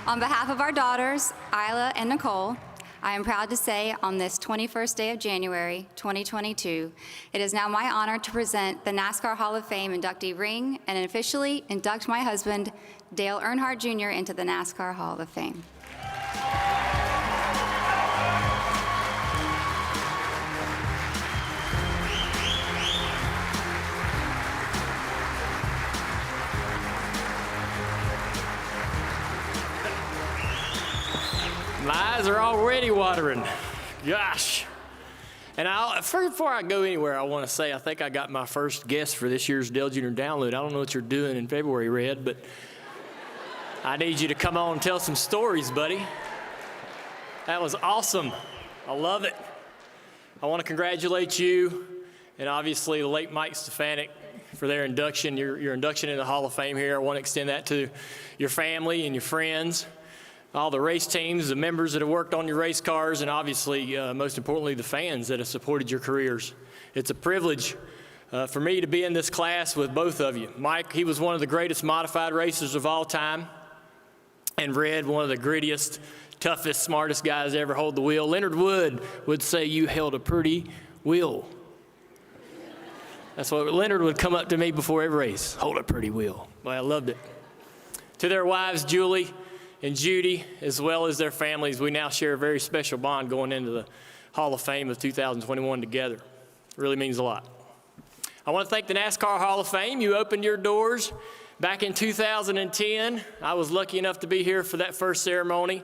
On behalf of our daughters, Isla and Nicole, I am proud to say on this 21st day of January, 2022, it is now my honor to present the NASCAR Hall of Fame inductee ring and officially induct my husband, Dale Earnhardt Jr., into the NASCAR Hall of Fame. My eyes are already watering. Gosh. And before I go anywhere, I want to say I think I got my first guest for this year's Dale Jr. Download. I don't know what you're doing in February, Red, but I need you to come on and tell some stories, buddy. That was awesome. I love it. I want to congratulate you and obviously the late Mike Stefanik for their induction, your induction into the Hall of Fame here. I want to extend that to your family and your friends, all the race teams, the members that have worked on your race cars, and obviously, most importantly, the fans that have supported your careers. It's a privilege for me to be in this class with both of you. Mike, he was one of the greatest modified racers of all time, and Red, one of the grittiest, toughest, smartest guys to ever hold the wheel. Leonard Wood would say you held a pretty wheel. That's what Leonard would come up to me before every race, hold a pretty wheel. Well, I loved it. To their wives, Julie and Judy, as well as their families, we now share a very special bond going into the Hall of Fame of 2021 together. It really means a lot. I want to thank the NASCAR Hall of Fame. You opened your doors back in 2010. I was lucky enough to be here for that first ceremony,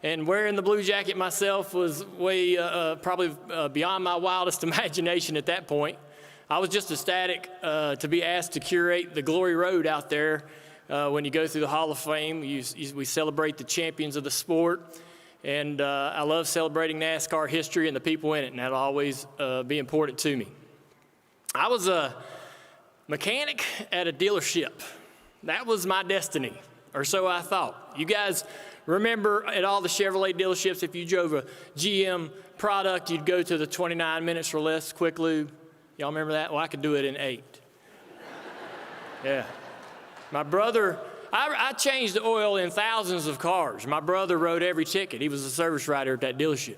and wearing the blue jacket myself was way probably beyond my wildest imagination at that point. I was just ecstatic to be asked to curate the Glory Road out there. When you go through the Hall of Fame, we celebrate the champions of the sport, and I love celebrating NASCAR history and the people in it, and that'll always be important to me. I was a mechanic at a dealership. That was my destiny, or so I thought. You guys remember at all the Chevrolet dealerships, if you drove a GM product, you'd go to the 29 minutes or less quick lube. Y'all remember that? Well, I could do it in 8. Yeah. My brother, I changed the oil in thousands of cars. My brother wrote every ticket. He was a service writer at that dealership.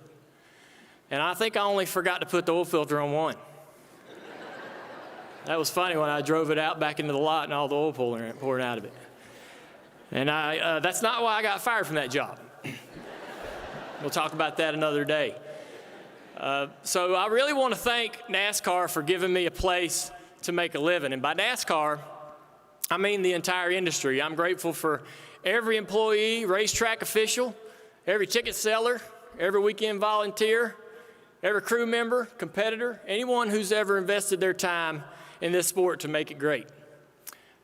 And I think I only forgot to put the oil filter on one. That was funny when I drove it out back into the lot and all the oil pouring out of it. And that's not why I got fired from that job. We'll talk about that another day. So I really want to thank NASCAR for giving me a place to make a living. And by NASCAR, I mean the entire industry. I'm grateful for every employee, racetrack official, every ticket seller, every weekend volunteer, every crew member, competitor, anyone who's ever invested their time in this sport to make it great.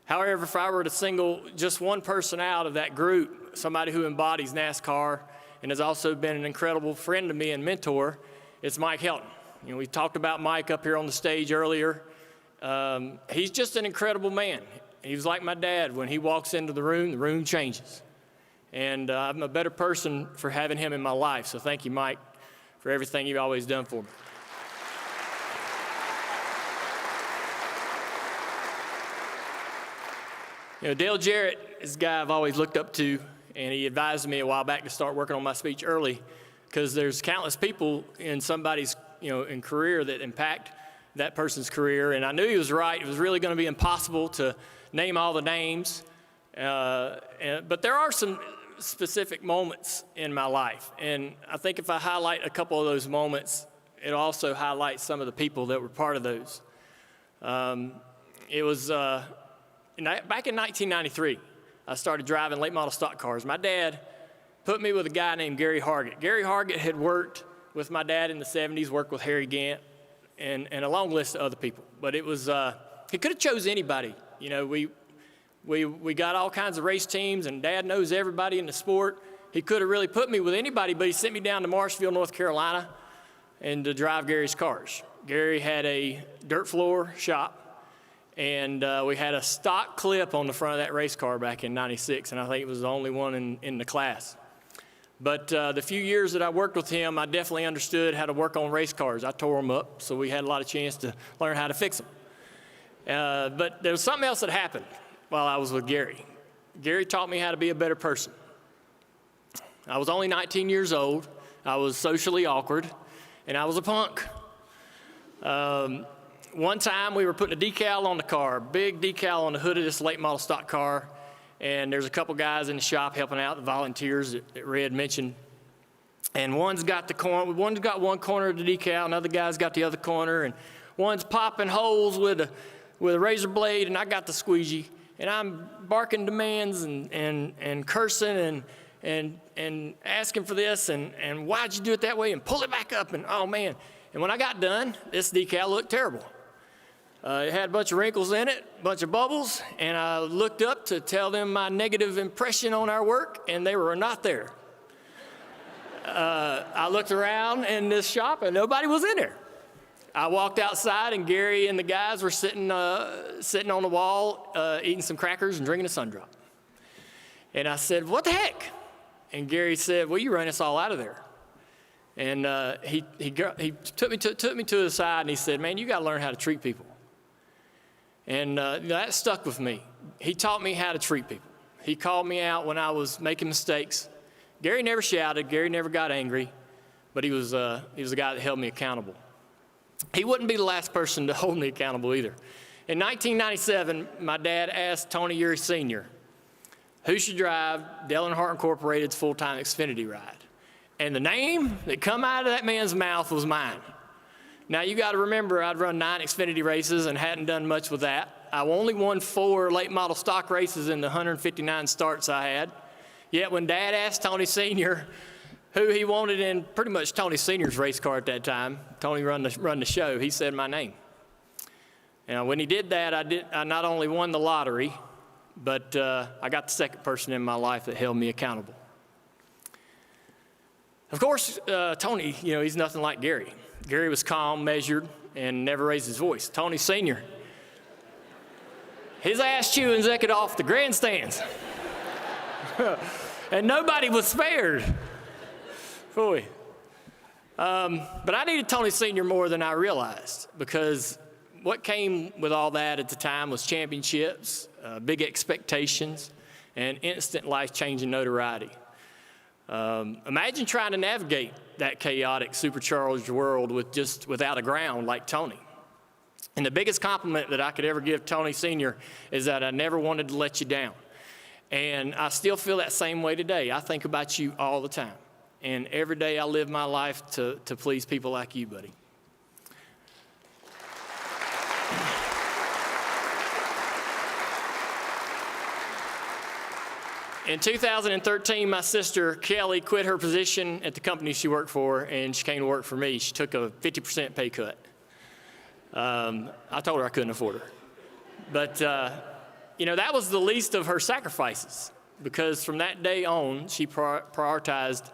However, if I were to single just one person out of that group, somebody who embodies NASCAR and has also been an incredible friend to me and mentor, it's Mike Helton. You know, we talked about Mike up here on the stage earlier. He's just an incredible man. He was like my dad. When he walks into the room changes. And I'm a better person for having him in my life. So thank you, Mike, for everything you've always done for me. You know, Dale Jarrett is a guy I've always looked up to, and he advised me a while back to start working on my speech early, because there's countless people in somebody's, in career that impact that person's career. And I knew he was right. It was really going to be impossible to name all the names, but there are some specific moments in my life, and I think if I highlight a couple of those moments, it'll also highlight some of the people that were part of those. It was back in 1993, I started driving late model stock cars. My dad put me with a guy named Gary Hargett. Gary Hargett had worked with my dad in the 70s, worked with Harry Gant, and a long list of other people, but it was, he could have chose anybody. You know, we got all kinds of race teams, and Dad knows everybody in the sport. He could have really put me with anybody, but he sent me down to Marshville, North Carolina, and to drive Gary's cars. Gary had a dirt floor shop, and we had a stock clip on the front of that race car back in '96, and I think it was the only one in the class. But the few years that I worked with him, I definitely understood how to work on race cars. I tore them up, so we had a lot of chance to learn how to fix them. But there was something else that happened while I was with Gary. Gary taught me how to be a better person. I was only 19 years old. I was socially awkward, and I was a punk. One time we were putting a decal on the car, big decal on the hood of this late model stock car, and there's a couple guys in the shop helping out, the volunteers that Red mentioned. And one's got one corner of the decal, another guy's got the other corner, and one's popping holes with a razor blade, and I got the squeegee, and I'm barking demands and cursing and asking for this, and why'd you do it that way, and pull it back up, and oh man. And when I got done, this decal looked terrible. It had a bunch of wrinkles in it, a bunch of bubbles, and I looked up to tell them my negative impression on our work, and they were not there. I looked around in this shop, and nobody was in there. I walked outside, and Gary and the guys were sitting on the wall, eating some crackers and drinking a sun drop. And I said, "What the heck?" And Gary said, "Well, you ran us all out of there." And he took me to the side, and he said, "Man, you got to learn how to treat people." And that stuck with me. He taught me how to treat people. He called me out when I was making mistakes. Gary never shouted. Gary never got angry, but he was a guy that held me accountable. He wouldn't be the last person to hold me accountable either. In 1997, my dad asked Tony Eury Sr. who should drive Dale Earnhardt Incorporated's full-time Xfinity ride. And the name that come out of that man's mouth was mine. Now, you got to remember, I'd run 9 Xfinity races and hadn't done much with that. I only won 4 late model stock races in the 159 starts I had. Yet when Dad asked Tony Sr. who he wanted in pretty much Tony Sr.'s race car at that time, Tony run the show, he said my name. And when he did that, I not only won the lottery, but I got the second person in my life that held me accountable. Of course, Tony, he's nothing like Gary. Gary was calm, measured, and never raised his voice. Tony Sr., his ass chewing's echoed off the grandstands. And nobody was spared. Boy. But I needed Tony Sr. more than I realized, because what came with all that at the time was championships, big expectations, and instant life-changing notoriety. Imagine trying to navigate that chaotic, supercharged world without a ground like Tony. And the biggest compliment that I could ever give Tony Sr. is that I never wanted to let you down. And I still feel that same way today. I think about you all the time. And every day I live my life to please people like you, buddy. In 2013, my sister, Kelly, quit her position at the company she worked for, and she came to work for me. She took a 50% pay cut. I told her I couldn't afford her. But, that was the least of her sacrifices, because from that day on, she prioritized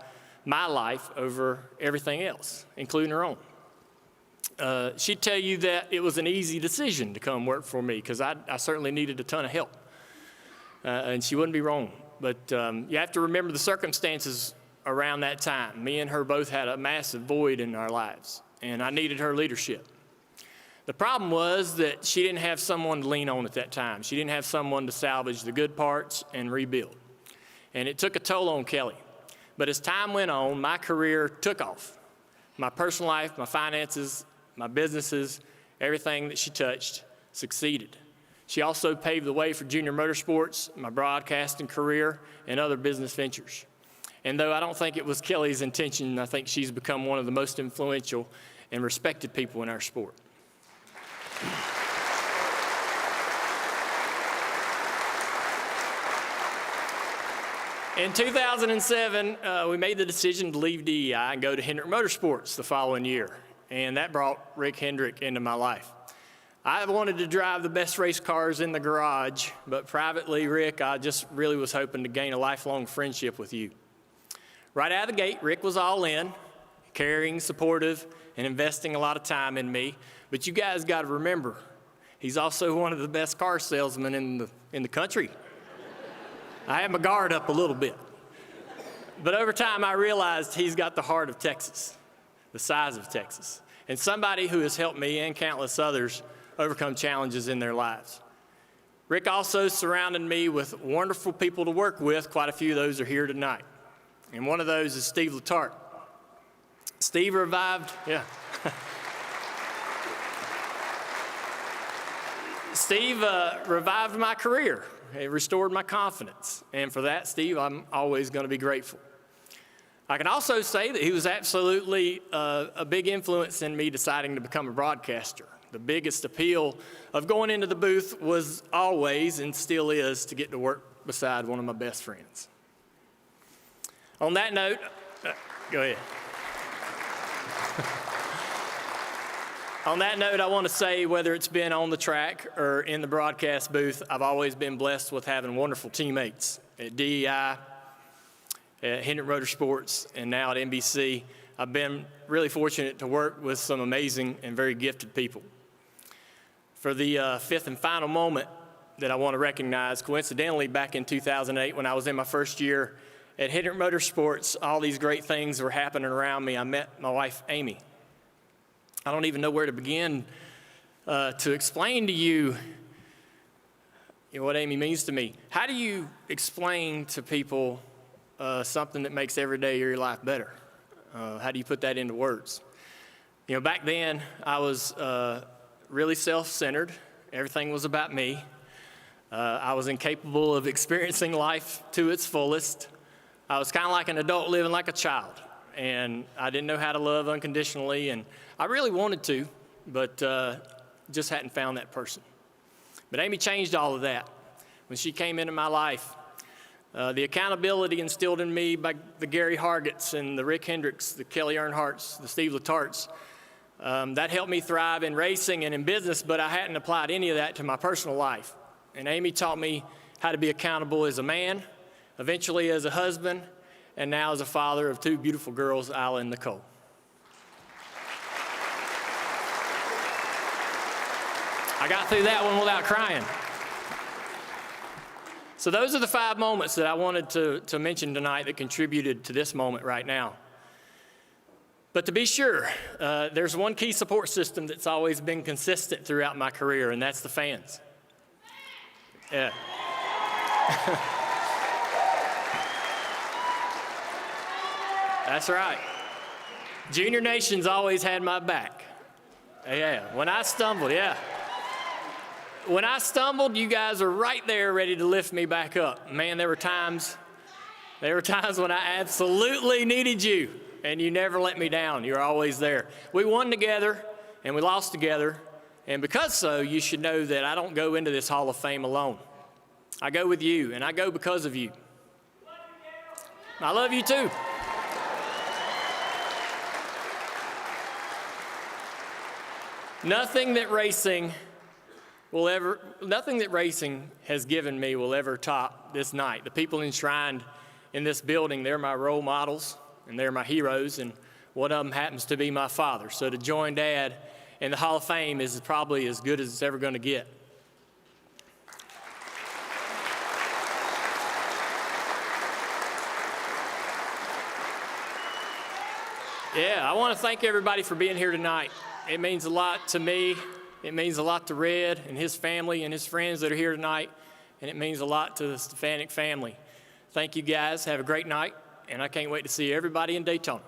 my life over everything else, including her own. She'd tell you that it was an easy decision to come work for me, because I certainly needed a ton of help. And she wouldn't be wrong. But you have to remember the circumstances around that time. Me and her both had a massive void in our lives, and I needed her leadership. The problem was that she didn't have someone to lean on at that time. She didn't have someone to salvage the good parts and rebuild. And it took a toll on Kelly. But as time went on, my career took off. My personal life, my finances, my businesses, everything that she touched succeeded. She also paved the way for junior motorsports, my broadcasting career, and other business ventures. And though I don't think it was Kelly's intention, I think she's become one of the most influential and respected people in our sport. In 2007, we made the decision to leave DEI and go to Hendrick Motorsports the following year, and that brought Rick Hendrick into my life. I wanted to drive the best race cars in the garage, but privately, Rick, I just really was hoping to gain a lifelong friendship with you. Right out of the gate, Rick was all in, caring, supportive, and investing a lot of time in me. But you guys got to remember, he's also one of the best car salesmen in the country. I had my guard up a little bit. But over time, I realized he's got the heart of Texas, the size of Texas, and somebody who has helped me and countless others overcome challenges in their lives. Rick also surrounded me with wonderful people to work with. Quite a few of those are here tonight. and one of those is Steve Letarte. Steve revived, yeah. Steve revived my career. It restored my confidence. And for that, Steve, I'm always going to be grateful. I can also say that he was absolutely a big influence in me deciding to become a broadcaster. The biggest appeal of going into the booth was always, and still is, to get to work beside one of my best friends. On that note, go ahead. On that note, I want to say whether it's been on the track or in the broadcast booth, I've always been blessed with having wonderful teammates at DEI, at Hendrick Motorsports, and now at NBC. I've been really fortunate to work with some amazing and very gifted people. For the fifth and final moment that I want to recognize, coincidentally, back in 2008, when I was in my first year at Hendrick Motorsports, all these great things were happening around me. I met my wife, Amy. I don't even know where to begin to explain to you, what Amy means to me. How do you explain to people something that makes every day of your life better? How do you put that into words? Back then, I was really self-centered. Everything was about me. I was incapable of experiencing life to its fullest. I was kind of like an adult living like a child, and I didn't know how to love unconditionally, and I really wanted to, but just hadn't found that person. But Amy changed all of that. When she came into my life, the accountability instilled in me by the Gary Hargetts and the Rick Hendricks, the Dale Earnhardts, the Steve Letartes, that helped me thrive in racing and in business, but I hadn't applied any of that to my personal life. And Amy taught me how to be accountable as a man, eventually as a husband, and now as a father of two beautiful girls, Isla and Nicole. I got through that one without crying. So those are the 5 moments that I wanted to mention tonight that contributed to this moment right now. But to be sure, there's one key support system that's always been consistent throughout my career, and that's the fans. Yeah. That's right. Junior Nation's always had my back. Yeah, when I stumbled, yeah. When I stumbled, you guys were right there ready to lift me back up. Man, there were times when I absolutely needed you, and you never let me down. You were always there. We won together, and we lost together, and because so, you should know that I don't go into this Hall of Fame alone. I go with you, and I go because of you. I love you too. Nothing that racing has given me will ever top this night. The people enshrined in this building, they're my role models and they're my heroes, and one of them happens to be my father. So to join Dad in the Hall of Fame is probably as good as it's ever going to get. Yeah, I want to thank everybody for being here tonight. It means a lot to me. It means a lot to Red and his family and his friends that are here tonight, and it means a lot to the Stefanik family. Thank you guys. Have a great night, and I can't wait to see everybody in Daytona.